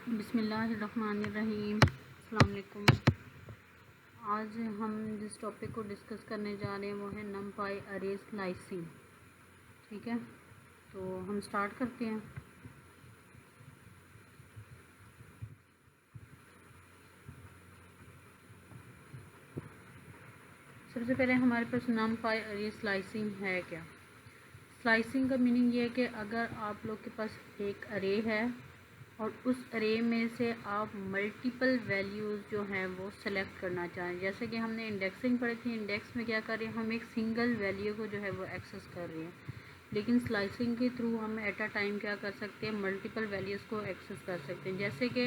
बिस्मिल्लाहिर्रहमानिर्रहीम। अस्सलाम वालेकुम। आज हम जिस टॉपिक को डिस्कस करने जा रहे हैं वो है नमपाई अरे स्लाइसिंग। ठीक है, तो हम स्टार्ट करते हैं। सबसे पहले हमारे पास नमपाई अरे स्लाइसिंग है क्या। स्लाइसिंग का मीनिंग ये है कि अगर आप लोग के पास एक अरे है और उस अरे में से आप मल्टीपल वैल्यूज़ जो हैं वो सेलेक्ट करना चाहें। जैसे कि हमने इंडेक्सिंग पढ़ी थी, इंडेक्स में क्या कर रहे हैं, हम एक सिंगल वैल्यू को जो है वो एक्सेस कर रहे हैं, लेकिन स्लाइसिंग के थ्रू हम एट अ टाइम क्या कर सकते हैं, मल्टीपल वैल्यूज़ को एक्सेस कर सकते हैं। जैसे कि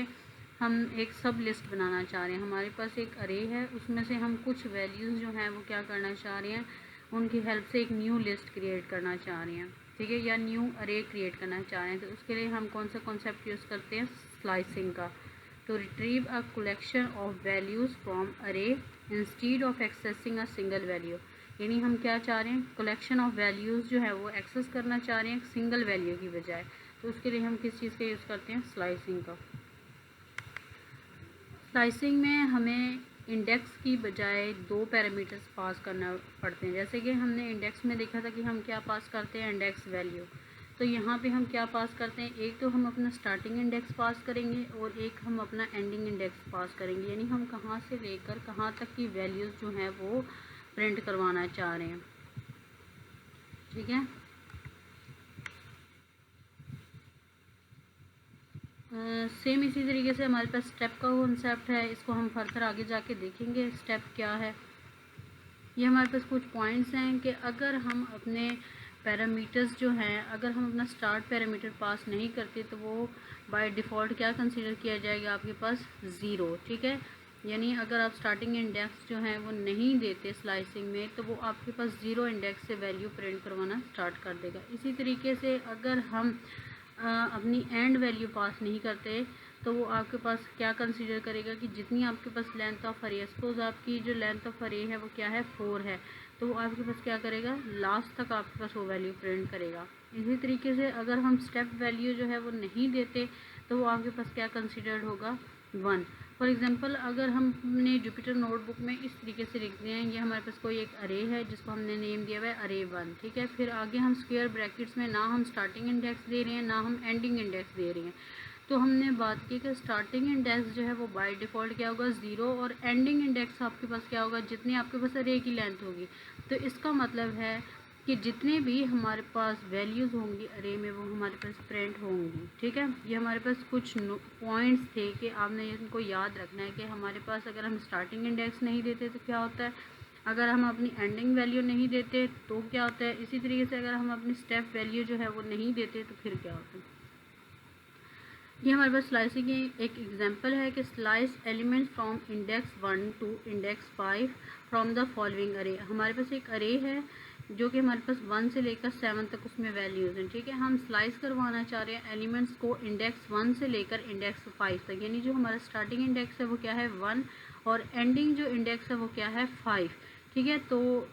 हम एक सब लिस्ट बनाना चाह रहे हैं, हमारे पास एक अरे है, उसमें से हम कुछ वैल्यूज़ जो हैं वो क्या करना चाह रहे हैं, उनकी हेल्प से एक न्यू लिस्ट क्रिएट करना चाह रहे हैं। ठीक है, या न्यू अरे क्रिएट करना चाह रहे हैं, तो उसके लिए हम कौन सा कॉन्सेप्ट यूज़ करते हैं, स्लाइसिंग का। To retrieve a collection of values from array instead of accessing a single value. यानी हम क्या चाह रहे हैं, कलेक्शन ऑफ वैल्यूज़ जो है वो एक्सेस करना चाह रहे हैं सिंगल वैल्यू की बजाय, तो उसके लिए हम किस चीज़ का यूज़ करते हैं, स्लाइसिंग का। स्लाइसिंग में हमें इंडेक्स की बजाय दो पैरामीटर्स पास करना पड़ते हैं। जैसे कि हमने इंडेक्स में देखा था कि हम क्या पास करते हैं, इंडेक्स वैल्यू। तो यहाँ पे हम क्या पास करते हैं, एक तो हम अपना स्टार्टिंग इंडेक्स पास करेंगे और एक हम अपना एंडिंग इंडेक्स पास करेंगे। यानी हम कहाँ से लेकर कहाँ तक की वैल्यूज़ जो हैं वो प्रिंट करवाना चाह रहे हैं। ठीक है, सेम इसी तरीके से हमारे पास स्टेप का कॉन्सेप्ट है, इसको हम फर्दर आगे जाके देखेंगे स्टेप क्या है। ये हमारे पास कुछ पॉइंट्स हैं कि अगर हम अपने पैरामीटर्स जो हैं, अगर हम अपना स्टार्ट पैरामीटर पास नहीं करते तो वो बाय डिफ़ॉल्ट क्या कंसीडर किया जाएगा, आपके पास ज़ीरो। ठीक है, यानी अगर आप स्टार्टिंग इंडेक्स जो है वो नहीं देते स्लाइसिंग में, तो वो आपके पास ज़ीरो इंडेक्स से वैल्यू प्रिंट करवाना स्टार्ट कर देगा। इसी तरीके से अगर हम अपनी एंड वैल्यू पास नहीं करते तो वो आपके पास क्या कंसीडर करेगा कि जितनी आपके पास लेंथ ऑफ अरे, सपोज आपकी जो लेंथ ऑफ अरे है वो क्या है, 4 है, तो वो आपके पास क्या करेगा, लास्ट तक आपके पास वो वैल्यू प्रिंट करेगा। इसी तरीके से अगर हम स्टेप वैल्यू जो है वो नहीं देते तो वो आपके पास क्या कंसिडर्ड होगा, 1। फॉर एग्जांपल अगर हमने जुपिटर नोटबुक में इस तरीके से लिखते हैं, ये हमारे पास कोई एक अरे है जिसको हमने नेम दिया हुआ है अरे 1। ठीक है, फिर आगे हम स्क्वायर ब्रैकेट्स में ना हम स्टार्टिंग इंडेक्स दे रहे हैं ना हम एंडिंग इंडेक्स दे रहे हैं। तो हमने बात की कि स्टार्टिंग इंडेक्स जो है वो बाय डिफ़ॉल्ट क्या होगा, 0, और एंडिंग इंडेक्स आपके पास क्या होगा, जितनी आपके पास अरे की लेंथ होगी। तो इसका मतलब है कि जितने भी हमारे पास वैल्यूज़ होंगी अरे में वो हमारे पास प्रिंट होंगी। ठीक है, ये हमारे पास कुछ पॉइंट्स थे कि आपने इनको याद रखना है कि हमारे पास अगर हम स्टार्टिंग इंडेक्स नहीं देते तो क्या होता है, अगर हम अपनी एंडिंग वैल्यू नहीं देते तो क्या होता है, इसी तरीके से अगर हम अपनी स्टेप वैल्यू जो है वो नहीं देते तो फिर क्या होता है। ये हमारे पास स्लाइसिंग की एक एग्जांपल है कि slice elements from index 1 to index 5 from the following array. हमारे पास एक अरे है जो कि हमारे पास 1 से लेकर 7 तक उसमें वैल्यूज़ हैं। ठीक है, हम स्लाइस करवाना चाह रहे हैं एलिमेंट्स को इंडेक्स 1 से लेकर इंडेक्स 5 तक, यानी जो हमारा स्टार्टिंग इंडेक्स है वो क्या है, 1, और एंडिंग जो इंडेक्स है वो क्या है, 5। ठीक है, तो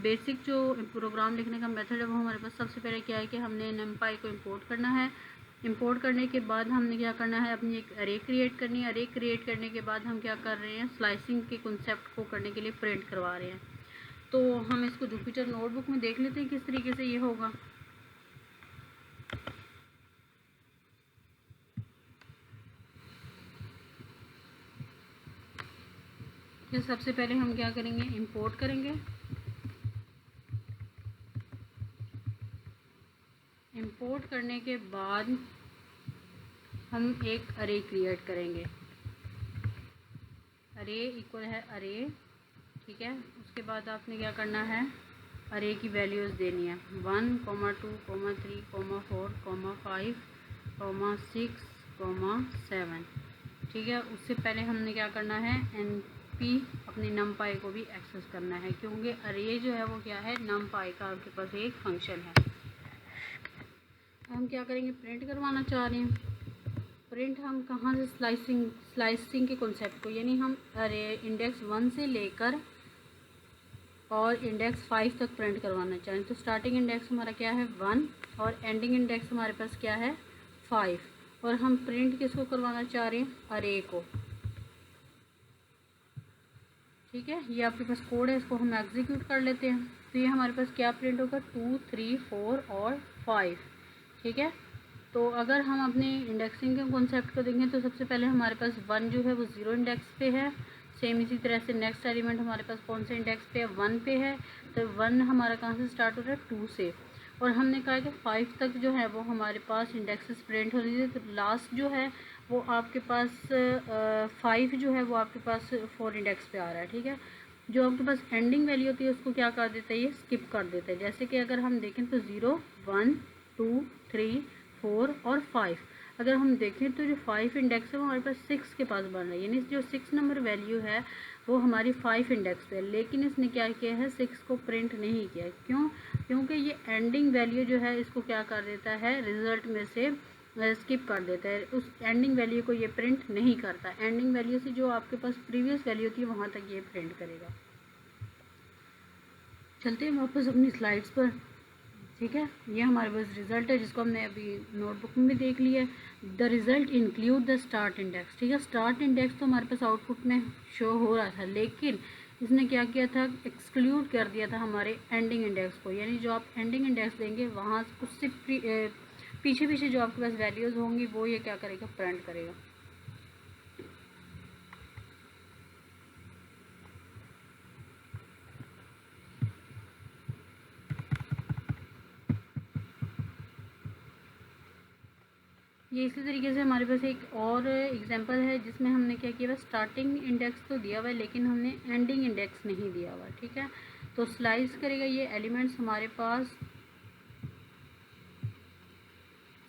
बेसिक जो प्रोग्राम लिखने का मेथड है वो हमारे पास सबसे पहले क्या है कि हमने नमपाई को इम्पोर्ट करना है। इंपोर्ट करने के बाद हमने क्या करना है, अपनी एक अरे क्रिएट करनी है। अरे क्रिएट करने के बाद हम क्या कर रहे हैं, स्लाइसिंग के कॉन्सेप्ट को करने के लिए प्रिंट करवा रहे हैं। तो हम इसको जुपिटर नोटबुक में देख लेते हैं किस तरीके से ये होगा। तो सबसे पहले हम क्या करेंगे, इंपोर्ट करेंगे। इंपोर्ट करने के बाद हम एक अरे क्रिएट करेंगे। अरे इक्वल है अरे। ठीक है, उसके बाद आपने क्या करना है, अरे की वैल्यूज़ देनी है, 1, 2, 3, 4, 5, 6, 7। ठीक है, उससे पहले हमने क्या करना है, NP अपनी नमपाई को भी एक्सेस करना है, क्योंकि अरे जो है वो क्या है, नमपाई का आपके पास एक फंक्शन है। हम क्या करेंगे, प्रिंट करवाना चाह रहे हैं। प्रिंट हम कहाँ से, स्लाइसिंग के कॉन्सेप्ट को, यानी हम अरे इंडेक्स 1 से लेकर और इंडेक्स 5 तक प्रिंट करवाना चाह रहे हैं। तो स्टार्टिंग इंडेक्स हमारा क्या है, 1, और एंडिंग इंडेक्स हमारे पास क्या है, 5। और हम प्रिंट किसको करवाना चाह रहे हैं, अरे को। ठीक है, ये आपके पास कोड है, इसको हम एग्जीक्यूट कर लेते हैं। तो ये हमारे पास क्या प्रिंट होगा, 2, 3, 4 और 5। ठीक है, तो अगर हम अपने इंडेक्सिंग के कॉन्सेप्ट को देखें तो सबसे पहले हमारे पास 1 जो है वो 0 इंडेक्स पे है। सेम इसी तरह से नेक्स्ट एलिमेंट हमारे पास कौन से इंडेक्स पे है, 1 पे है। तो 1 हमारा कहाँ से स्टार्ट हो रहा है, 2 से। और हमने कहा कि 5 तक जो है वो हमारे पास इंडेक्सेस प्रिंट हो रही है। तो लास्ट जो है वो आपके पास 5 जो है वो आपके पास 4 इंडेक्स पे आ रहा है। ठीक है, जो आपके पास एंडिंग वैल्यू होती है उसको क्या कर देता है, ये स्किप कर देता है। जैसे कि अगर हम देखें तो 0, 1, 2, 3, 4 और 5। अगर हम देखें तो जो 5 इंडेक्स है वो हमारे पास 6 के पास बन रहा है, यानी जो 6 नंबर वैल्यू है वो हमारी 5 इंडेक्स पे है। लेकिन इसने क्या किया है, 6 को प्रिंट नहीं किया। क्यों, क्योंकि ये एंडिंग वैल्यू जो है इसको क्या कर देता है, रिजल्ट में से स्किप कर देता है। उस एंडिंग वैल्यू को ये प्रिंट नहीं करता। एंडिंग वैल्यू से जो आपके पास प्रीवियस वैल्यू थी वहाँ तक ये प्रिंट करेगा। चलते हैं वापस अपनी स्लाइड्स पर। ठीक है, ये हमारे पास रिजल्ट है जिसको हमने अभी नोटबुक में भी देख लिया है। The result include the start index. ठीक है, स्टार्ट इंडेक्स तो हमारे पास आउटपुट में शो हो रहा था, लेकिन इसने क्या किया था, एक्सक्लूड कर दिया था हमारे एंडिंग इंडेक्स को। यानी जो आप एंडिंग इंडेक्स देंगे वहाँ उससे पीछे पीछे जो आपके पास वैल्यूज़ होंगी वो ये क्या करेगा, प्रिंट करेगा। ये इसी तरीके से हमारे पास एक और एग्जांपल है जिसमें हमने क्या किया, स्टार्टिंग इंडेक्स तो दिया हुआ है लेकिन हमने एंडिंग इंडेक्स नहीं दिया हुआ। ठीक है, तो स्लाइस करेगा ये एलिमेंट्स हमारे पास,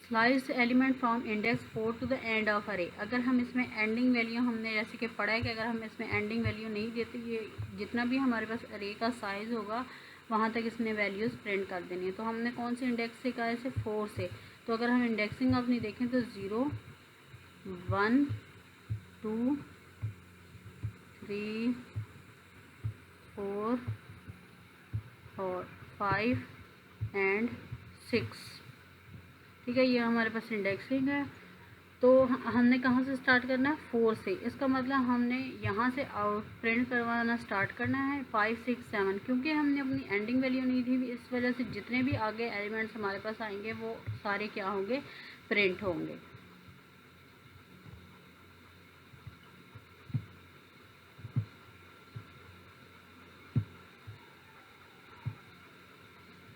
slice element from index 4 to the end of array. अगर हम इसमें एंडिंग वैल्यू, हमने जैसे कि पढ़ा है कि अगर हम इसमें एंडिंग वैल्यू नहीं देते, ये जितना भी हमारे पास अरे का साइज़ होगा वहाँ तक इसने वैल्यूज़ प्रिंट कर देनी है। तो हमने कौन से इंडेक्स से कहा, इसे 4 से। तो अगर हम इंडेक्सिंग अपनी देखें तो 0, 1, 2, 3, 4 और 5 एंड 6। ठीक है, ये हमारे पास इंडेक्सिंग है। तो हमने कहाँ से स्टार्ट करना है, 4 से। इसका मतलब हमने यहाँ से आउट प्रिंट करवाना स्टार्ट करना है 5, 6, 7। क्योंकि हमने अपनी एंडिंग वैल्यू नहीं थी, इस वजह से जितने भी आगे एलिमेंट्स हमारे पास आएंगे वो सारे क्या होंगे, प्रिंट होंगे।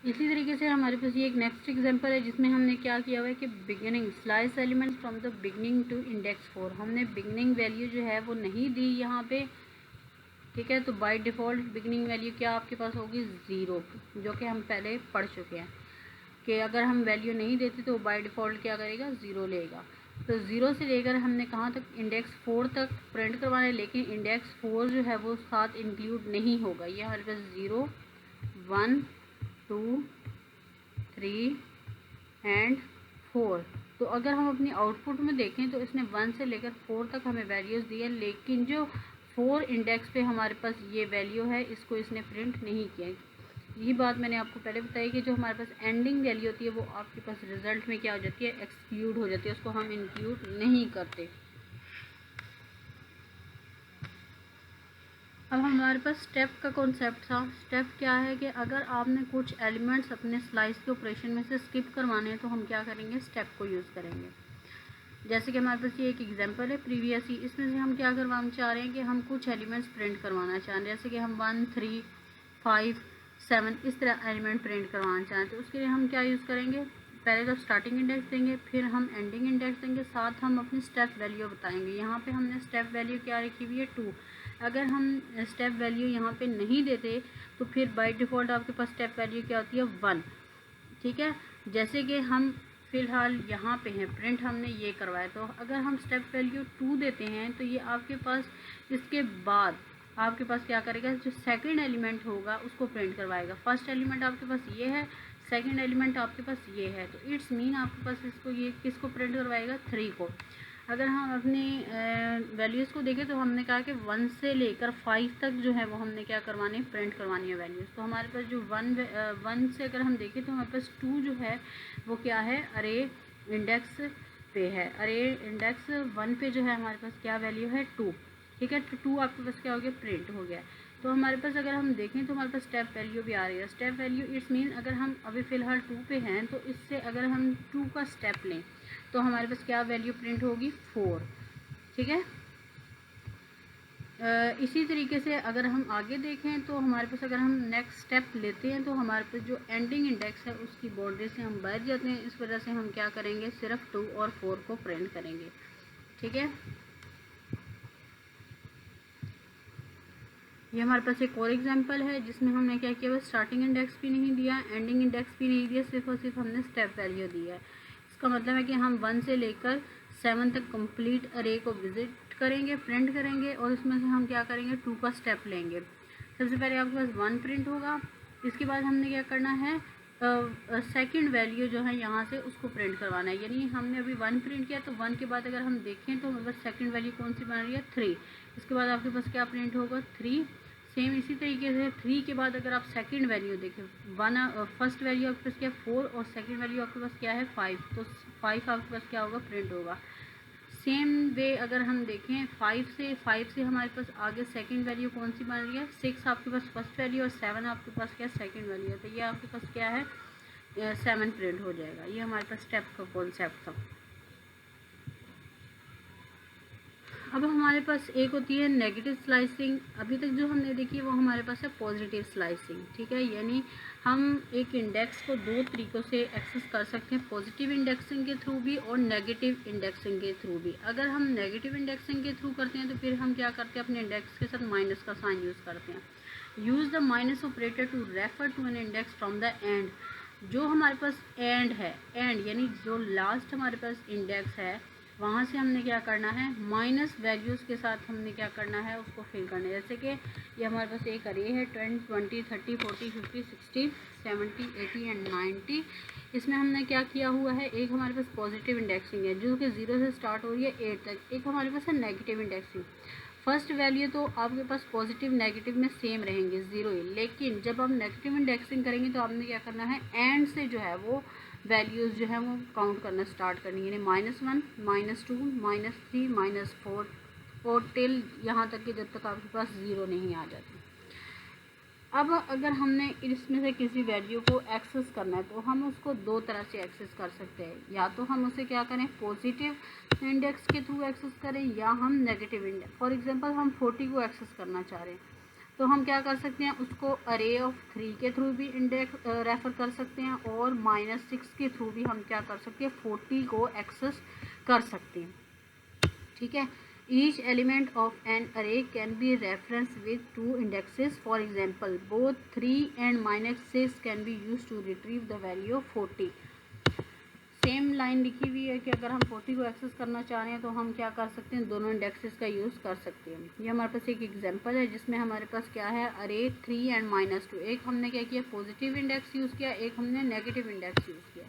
इसी तरीके से हमारे पास ये एक नेक्स्ट एग्जांपल है जिसमें हमने क्या किया हुआ है कि beginning slice elements from the beginning to index 4। हमने बिगिनिंग वैल्यू जो है वो नहीं दी यहाँ पे। ठीक है, तो बाय डिफ़ॉल्ट बिगिनिंग वैल्यू क्या आपके पास होगी, 0, जो कि हम पहले पढ़ चुके हैं कि अगर हम वैल्यू नहीं देते तो बाय डिफ़ॉल्ट क्या करेगा, 0 लेगा। तो 0 से लेकर हमने कहाँ तक, इंडेक्स 4 तक प्रिंट करवाना है, लेकिन इंडेक्स 4 जो है वो साथ इंक्लूड नहीं होगा। ये हमारे पास 0, 1, 2, 3 एंड 4। तो अगर हम अपनी आउटपुट में देखें तो इसने 1 से लेकर 4 तक हमें वैल्यूज़ दी है, लेकिन जो 4 इंडेक्स पे हमारे पास ये वैल्यू है इसको इसने प्रिंट नहीं किया। यही बात मैंने आपको पहले बताई कि जो हमारे पास एंडिंग वैल्यू होती है वो आपके पास रिजल्ट में क्या हो जाती है, एक्सक्लूड हो जाती है, उसको हम इंक्लूड नहीं करते। अब हमारे पास स्टेप का कॉन्सेप्ट था। स्टेप क्या है कि अगर आपने कुछ एलिमेंट्स अपने स्लाइस के ऑपरेशन में से स्किप करवाने हैं तो हम क्या करेंगे, स्टेप को यूज़ करेंगे। जैसे कि हमारे पास ये एक एग्जांपल है प्रीवियस ही, इसमें से हम क्या करवाना चाह रहे हैं कि हम कुछ एलिमेंट्स प्रिंट करवाना चाह रहे हैं। जैसे कि हम 1, 3, 5, 7 इस तरह एलिमेंट प्रिंट करवाना चाहें तो उसके लिए हम क्या यूज़ करेंगे, पहले तो स्टार्टिंग इंडेक्स देंगे, फिर हम एंडिंग इंडेक्स देंगे, साथ हम अपनी स्टेप वैल्यू बताएंगे। यहाँ पे हमने स्टेप वैल्यू क्या रखी हुई है, 2। अगर हम स्टेप वैल्यू यहाँ पे नहीं देते तो फिर बाय डिफ़ॉल्ट आपके पास स्टेप वैल्यू क्या होती है, 1। ठीक है, जैसे कि हम फ़िलहाल यहाँ पे हैं, प्रिंट हमने ये करवाया, तो अगर हम स्टेप वैल्यू 2 देते हैं तो ये आपके पास इसके बाद आपके पास क्या करेगा, जो सेकंड एलिमेंट होगा उसको प्रिंट करवाएगा। फर्स्ट एलिमेंट आपके पास ये है, सेकंड एलिमेंट आपके पास ये है, तो इट्स मीन आपके पास इसको ये किसको प्रिंट करवाएगा, 3 को। अगर हम अपनी वैल्यूज़ को देखें तो हमने कहा कि 1 से लेकर 5 तक जो है वो हमने क्या करवानी है, प्रिंट करवानी है वैल्यूज़। तो हमारे पास जो 1 से अगर हम देखें तो हमारे पास 2 जो है वो क्या है, अरे इंडेक्स पे है, अरे इंडेक्स 1 पे जो है हमारे पास क्या वैल्यू है 2, ठीक है। तो 2 आपके पास क्या हो गया, प्रिंट हो गया। तो हमारे पास अगर हम देखें तो हमारे पास स्टेप वैल्यू भी आ रही है। स्टेप वैल्यू इट्स मीन अगर हम अभी फ़िलहाल 2 पे हैं तो इससे अगर हम 2 का स्टेप लें तो हमारे पास क्या वैल्यू प्रिंट होगी 4, ठीक है। इसी तरीके से अगर हम आगे देखें तो हमारे पास अगर हम नेक्स्ट स्टेप लेते हैं तो हमारे पास जो एंडिंग इंडेक्स है उसकी बाउंड्री से हम बाहर जाते हैं। इस वजह से हम क्या करेंगे, सिर्फ 2 और 4 को प्रिंट करेंगे, ठीक है। ये हमारे पास एक और एग्जांपल है जिसमें हमने क्या किया, स्टार्टिंग इंडेक्स भी नहीं दिया, एंडिंग इंडेक्स भी नहीं दिया, सिर्फ और सिर्फ हमने स्टेप वैल्यू दिया है। इसका मतलब है कि हम 1 से लेकर 7 तक कंप्लीट अरे को विजिट करेंगे, प्रिंट करेंगे और उसमें से हम क्या करेंगे 2 का स्टेप लेंगे। सबसे पहले आपके पास 1 प्रिंट होगा, इसके बाद हमने क्या करना है, सेकंड वैल्यू जो है यहाँ से उसको प्रिंट करवाना है। यानी हमने अभी 1 प्रिंट किया तो 1 के बाद अगर हम देखें तो हमारे पास सेकंड वैल्यू कौन सी बन रही है 3, इसके बाद आपके पास क्या प्रिंट होगा 3। सेम इसी तरीके से 3 के बाद अगर आप सेकंड वैल्यू देखें, फर्स्ट वैल्यू आपके पास क्या है 4 और सेकंड वैल्यू आपके पास क्या है 5, तो 5 आपके पास क्या होगा, प्रिंट होगा। सेम वे अगर हम देखें 5 से हमारे पास आगे सेकंड वैल्यू कौन सी बन रही है 6 आपके पास फर्स्ट वैल्यू और 7 आपके पास क्या सेकंड वैल्यू है, तो ये आपके पास क्या है 7 प्रिंट हो जाएगा। ये हमारे पास स्टेप का कॉन्सेप्ट था। अब हमारे पास एक होती है नेगेटिव स्लाइसिंग। अभी तक जो हमने देखी है वो हमारे पास है पॉजिटिव स्लाइसिंग, ठीक है। यानी हम एक इंडेक्स को 2 तरीक़ों से एक्सेस कर सकते हैं, पॉजिटिव इंडेक्सिंग के थ्रू भी और नेगेटिव इंडेक्सिंग के थ्रू भी। अगर हम नेगेटिव इंडेक्सिंग के थ्रू करते हैं तो फिर हम क्या करते हैं, अपने इंडेक्स के साथ माइनस का साइन यूज़ करते हैं। Use the minus operator to refer to an index from the end. जो हमारे पास एंड है, एंड यानी जो लास्ट हमारे पास इंडेक्स है वहाँ से हमने क्या करना है, माइनस वैल्यूज़ के साथ हमने क्या करना है, उसको फिल करना है। जैसे कि ये हमारे पास एक अरे है 10, 20, 30, 40, 50, 60, 70, 80 एंड 90। इसमें हमने क्या किया हुआ है, एक हमारे पास पॉजिटिव इंडेक्सिंग है जो कि 0 से स्टार्ट हो रही है 8 तक, एक हमारे पास है नेगेटिव इंडेक्सिंग। फर्स्ट वैल्यू तो आपके पास पॉजिटिव नेगेटिव में सेम रहेंगे 0 ही, लेकिन जब हम नेगेटिव इंडेक्सिंग करेंगे तो आपने क्या करना है, एंड से जो है वो वैल्यूज़ जो है वो काउंट करना स्टार्ट करनी है। यानी -1, -2, -3, -4 और टिल यहाँ तक कि जब तक आपके पास 0 नहीं आ जाती। अब अगर हमने इसमें से किसी वैल्यू को एक्सेस करना है तो हम उसको 2 तरह से एक्सेस कर सकते हैं। या तो हम उसे क्या करें, पॉजिटिव इंडेक्स के थ्रू एक्सेस करें या हम नेगेटिव इंडेक्स। फॉर एग्जांपल हम 40 को एक्सेस करना चाह रहे हैं तो हम क्या कर सकते हैं, उसको अरे ऑफ 3 के थ्रू भी इंडेक्स रेफ़र कर सकते हैं और -6 के थ्रू भी हम क्या कर सकते हैं, 40 को एक्सेस कर सकते हैं, ठीक है। Each element of an array can be referenced with 2 indexes. For example, both 3 and -6 can be used to retrieve the value of 40. Same line लिखी हुई है कि अगर हम 40 को एक्सेस करना चाह रहे हैं तो हम क्या कर सकते हैं, दोनों इंडेक्सेस का यूज़ कर सकते हैं। ये हमारे पास एक एग्जांपल है जिसमें हमारे पास क्या है, अरे 3 एंड -2। एक हमने क्या किया, पॉजिटिव इंडेक्स यूज़ किया, एक हमने नेगेटिव इंडेक्स यूज़ किया।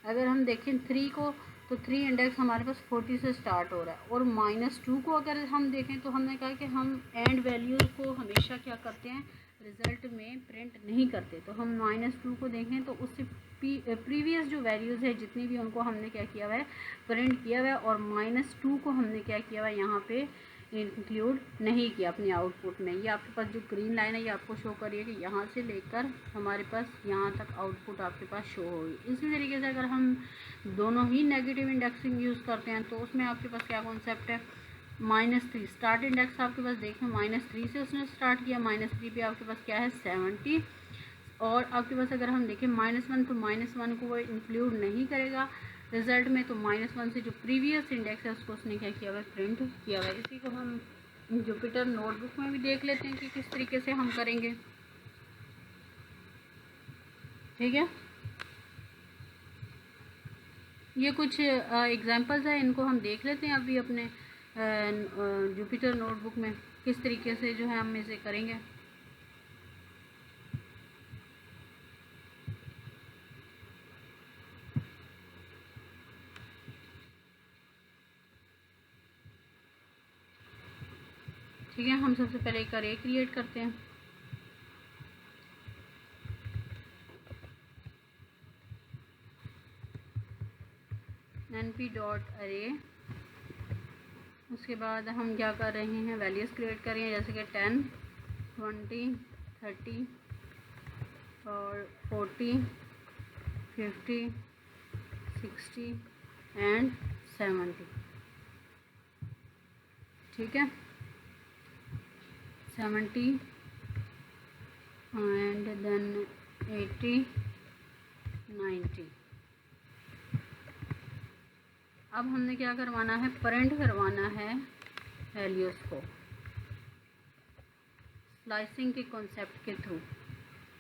अगर हम देखें 3 को तो 3 इंडेक्स हमारे पास 40 से स्टार्ट हो रहा है और -2 को अगर हम देखें तो हमने कहा कि हम एंड वैल्यू को हमेशा क्या करते हैं, रिज़ल्ट में प्रिंट नहीं करते। तो हम -2 को देखें तो उससे प्रीवियस जो वैल्यूज़ है जितनी भी उनको हमने क्या किया हुआ है, प्रिंट किया हुआ है और -2 को हमने क्या किया हुआ है, यहाँ पे इंक्लूड नहीं किया अपने आउटपुट में। ये आपके पास जो ग्रीन लाइन है ये आपको शो कर रही है कि यहाँ से लेकर हमारे पास यहाँ तक आउटपुट आपके पास शो होगी। इसी तरीके से अगर हम दोनों ही नेगेटिव इंडेक्सिंग यूज़ करते हैं तो उसमें आपके पास क्या कॉन्सेप्ट है, -3 स्टार्ट इंडेक्स आपके पास देखें -3 से उसने स्टार्ट किया, -3 पे आपके पास क्या है 70 और आपके पास अगर हम देखें -1 तो -1 को वो इंक्लूड नहीं करेगा रिज़ल्ट में, तो -1 से जो प्रीवियस इंडेक्स है उसको उसने क्या किया हुआ है, प्रिंट किया हुआ है। इसी को हम जुपिटर नोटबुक में भी देख लेते हैं कि किस तरीके से हम करेंगे, ठीक है। ये कुछ एग्जांपल्स है, इनको हम देख लेते हैं अभी अपने जुपिटर नोटबुक में किस तरीके से जो है हम इसे करेंगे। ठीक है, हम सबसे पहले एक अरे क्रिएट करते हैं। np डॉट अरे। उसके बाद हम क्या कर रहे हैं, वैल्यूज़ क्रिएट कर रहे हैं, जैसे कि 10, 20, 30 और 40, 50, 60 एंड 70। ठीक है, 70 एंड देन 80, 90। अब हमने क्या करवाना है, प्रिंट करवाना है वैल्यूज़ को स्लाइसिंग के कॉन्सेप्ट के थ्रू।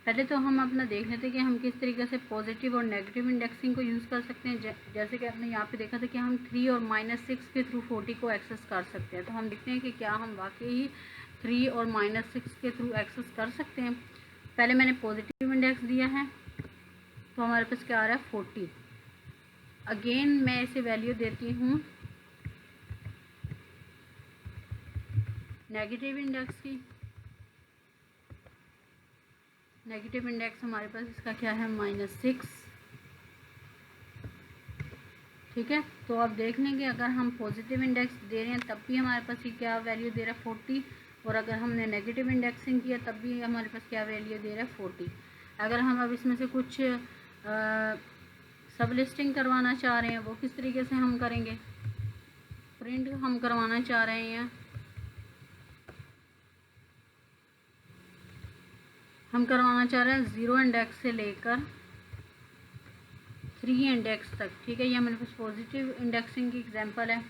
पहले तो हम अपना देख लेते कि हम किस तरीके से पॉजिटिव और नेगेटिव इंडेक्सिंग को यूज़ कर सकते हैं। जैसे कि आपने यहाँ पे देखा था कि हम 3 और -6 के थ्रू 40 को एक्सेस कर सकते हैं। तो हम देखते हैं कि क्या हम वाकई ही 3 और -6 के थ्रू एक्सेस कर सकते हैं। पहले मैंने पॉजिटिव इंडेक्स दिया है, तो हमारे पास क्या आ रहा है, 40। अगेन मैं इसे वैल्यू देती हूँ नेगेटिव इंडेक्स की। नेगेटिव इंडेक्स हमारे पास इसका क्या है, -6। ठीक है, तो आप देख लेंगे अगर हम पॉजिटिव इंडेक्स दे रहे हैं तब भी हमारे पास ये क्या वैल्यू दे रहा है, 40। और अगर हमने नेगेटिव इंडेक्सिंग किया तब भी हमारे पास क्या वैल्यू दे रहा है, 40। अगर हम अब इसमें से कुछ सब लिस्टिंग करवाना चाह रहे हैं, वो किस तरीके से हम करेंगे, प्रिंट हम करवाना चाह रहे हैं, हम करवाना चाह रहे हैं 0 इंडेक्स से लेकर 3 इंडेक्स तक। ठीक है, ये हमारे पास पॉजिटिव इंडेक्सिंग की एग्जांपल है।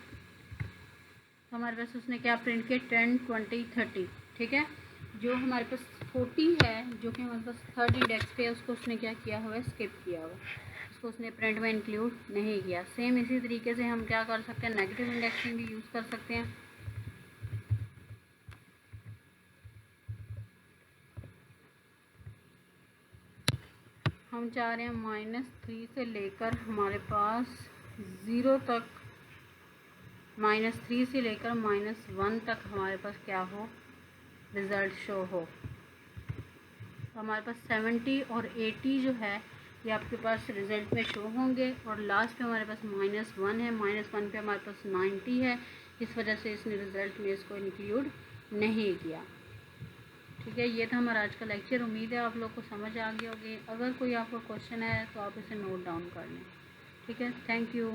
तो हमारे पास उसने क्या प्रिंट किया, 10, 20, 30। ठीक है, जो हमारे पास 40 है, जो कि हमारे पास 3rd इंडेक्स पे है, उसको उसने क्या किया हुआ है, स्किप किया हुआ, उसको उसने प्रिंट में इंक्लूड नहीं किया। सेम इसी तरीके से हम क्या कर सकते हैं, नेगेटिव इंडेक्सिंग भी यूज़ कर सकते हैं। हम चाह रहे हैं -3 से लेकर हमारे पास 0 तक, -3 से लेकर -1 तक हमारे पास क्या हो, रिज़ल्ट शो हो। तो हमारे पास 70 और 80 जो है ये आपके पास रिज़ल्ट में शो होंगे। और लास्ट पे हमारे पास -1 है, -1 पे हमारे पास 90 है, इस वजह से इसने रिज़ल्ट में इसको इंक्लूड नहीं किया। ठीक है, ये था हमारा आज का लेक्चर। उम्मीद है आप लोग को समझ आ गई होगी। अगर कोई आपको क्वेश्चन है तो आप इसे नोट डाउन कर लें। ठीक है, थैंक यू।